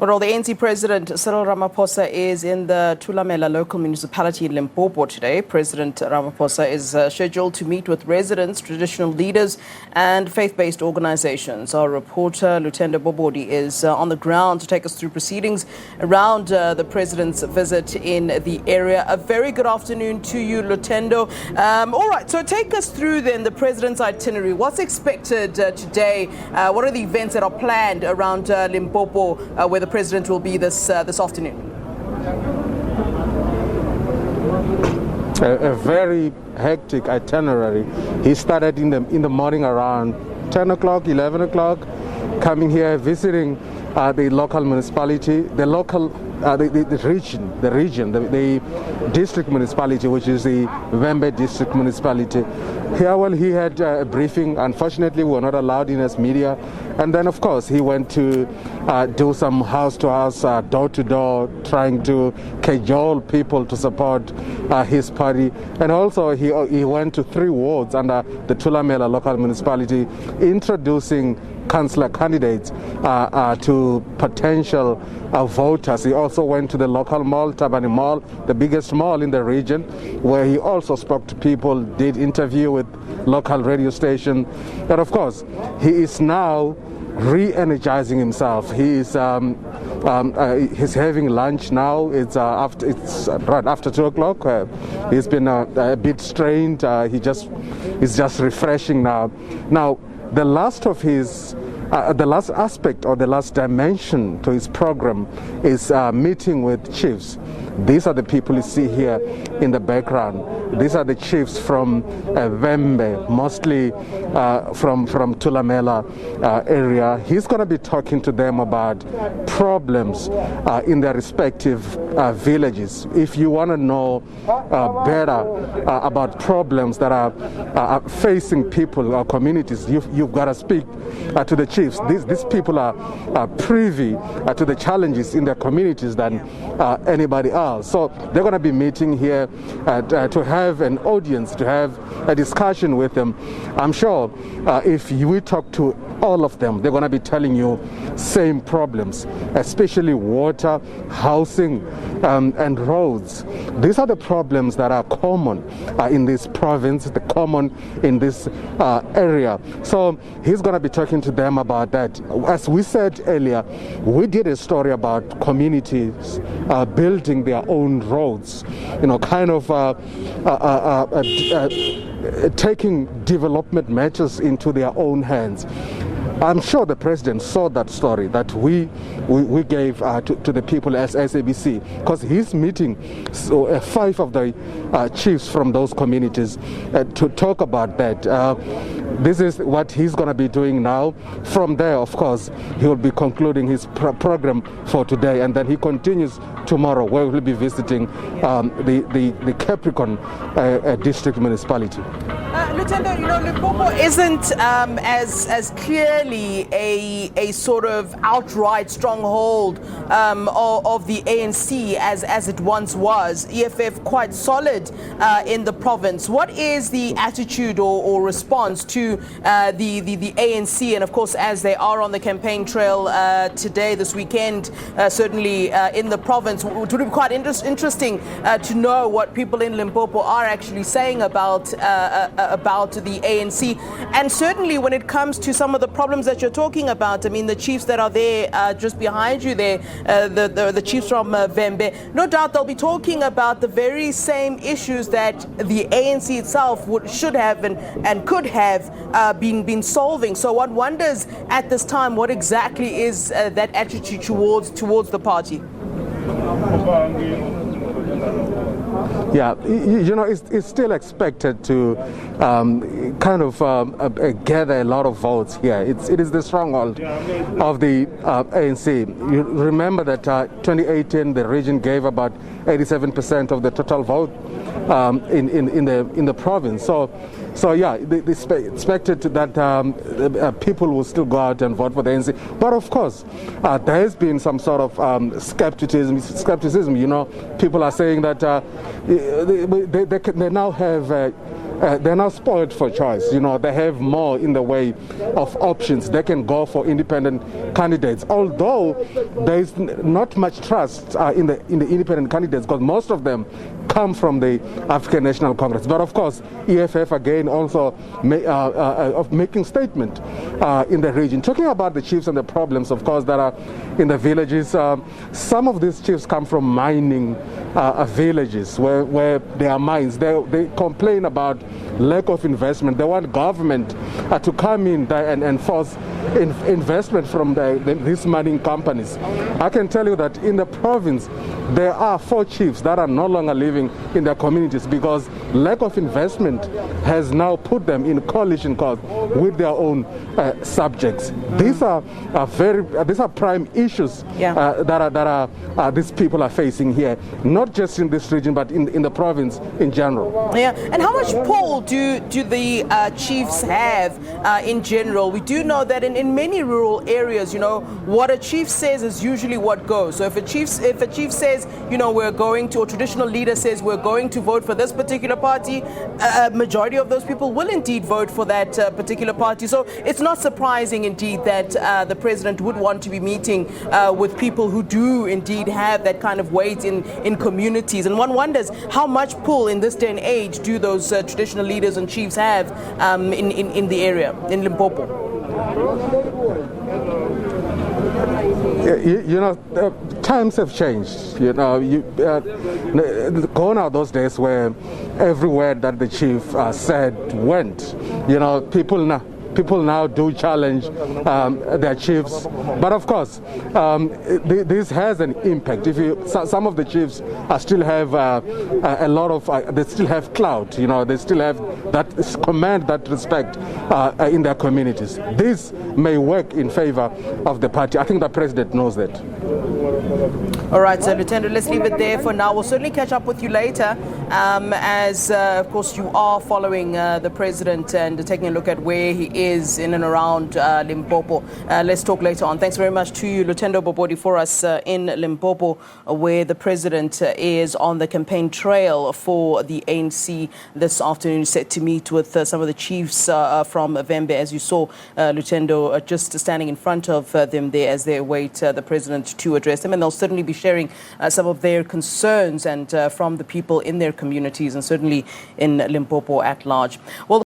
Well, the ANC President Cyril Ramaphosa is in the Thulamela local municipality in Limpopo today. President Ramaphosa is scheduled to meet with residents, traditional leaders and faith-based organizations. Our reporter Lutendo Bobobodi is on the ground to take us through proceedings around the president's visit in the area. A very good afternoon to you, Lutendo. All right, so take us through then the president's itinerary. What's expected today? What are the events that are planned around Limpopo where the president will be this afternoon? A very hectic itinerary. He started in the morning around 10 o'clock, 11 o'clock, coming here, visiting the local municipality, the district municipality, which is the Vembe district municipality. Here, well, he had a briefing. Unfortunately, we were not allowed in as media. And then, of course, he went to do some house-to-house, door-to-door, trying to cajole people to support his party. And also, he went to 3 wards under the Thulamela local municipality, introducing councillor candidates to potential voters. He also went to the local mall, Tabani Mall, the biggest mall in the region, where he also spoke to people, did interview with local radio station. But of course, he is now re-energizing himself. He is he's having lunch now. It's right after 2 o'clock. He's been a bit strained. He's just refreshing now. Now, the last aspect or the last dimension to his program is meeting with chiefs. These are the people you see here in the background. These are the chiefs from Vembe, mostly from Thulamela area. He's going to be talking to them about problems in their respective villages. If you want to know better about problems that are facing people or communities, you've got to speak to the chiefs. These people are privy to the challenges in their communities than anybody else. So they're going to be meeting here to have an audience, to have a discussion with them. I'm sure if we talk to all of them, they're going to be telling you same problems, especially water, housing, and roads. These are the problems that are common in this province, common in this area. So he's going to be talking to them about that. As we said earlier, we did a story about communities building their own roads, kind of taking development matters into their own hands. I'm sure the president saw that story that we gave to the people as SABC, because he's meeting 5 of the chiefs from those communities to talk about that. This is what he's going to be doing now. From there, of course, he will be concluding his program for today, and then he continues tomorrow, where we'll be visiting the Capricorn district municipality. Lutendo, Limpopo isn't as clearly a sort of outright stronghold of the ANC as it once was. EFF quite solid in the province. What is the attitude or response to the ANC? And of course, as they are on the campaign trail today, this weekend, certainly in the province, it would be quite interesting to know what people in Limpopo are actually saying about the ANC. And certainly when it comes to some of the problems that you're talking about, I mean, the chiefs that are there just behind you there, the chiefs from Vembe, no doubt they'll be talking about the very same issues that the ANC itself should have and could have been solving. So one wonders at this time what exactly is that attitude towards the party. Yeah, it's still expected to gather a lot of votes here. It is the stronghold of the ANC. You remember that 2018, the region gave about 87% of the total vote in the province. So yeah, they expected that people will still go out and vote for the ANC. But of course, there has been some sort of skepticism. People are saying that they now have they're not spoiled for choice. They have more in the way of options. They can go for independent candidates, although there is not much trust in the independent candidates, because most of them come from the African National Congress. But of course, EFF again also of making statement in the region, talking about the chiefs and the problems, of course, that are in the villages. Some of these chiefs come from mining villages where there are mines. They complain about lack of investment. They want government to come in and force investment from these mining companies. I can tell you that in the province, there are 4 chiefs that are no longer living in their communities because lack of investment has now put them in coalition with their own subjects. These are prime issues that these people are facing here, not just in this region, but in the province in general. Yeah, and how much pull do the chiefs have in general? We do know that in many rural areas, what a chief says is usually what goes. So if a chief says, we're going to, or traditional leader says we're going to vote for this particular party, a majority of those people will indeed vote for that particular party. So it's not surprising indeed that the president would want to be meeting with people who do indeed have that kind of weight in communities. And one wonders how much pull in this day and age do those traditional leaders and chiefs have in the area, in Limpopo? Times have changed. Gone are those days where every word that the chief said went. People now do challenge their chiefs, but of course, this has an impact. Some of the chiefs still have a lot of, they still have clout. They still have that command, that respect in their communities. This may work in favor of the party. I think the president knows that. All right, so Lutendo, let's leave it there for now. We'll certainly catch up with you later, as of course you are following the president and taking a look at where he is in and around Limpopo. Let's talk later on. Thanks very much to you, Lutendo Bobobodi, for us in Limpopo, where the president is on the campaign trail for the ANC this afternoon, set to meet with some of the chiefs from Vembe, as you saw, Lutendo just standing in front of them there as they await the president to address them, and they'll certainly be sharing some of their concerns and from the people in their communities and certainly in Limpopo at large. Well,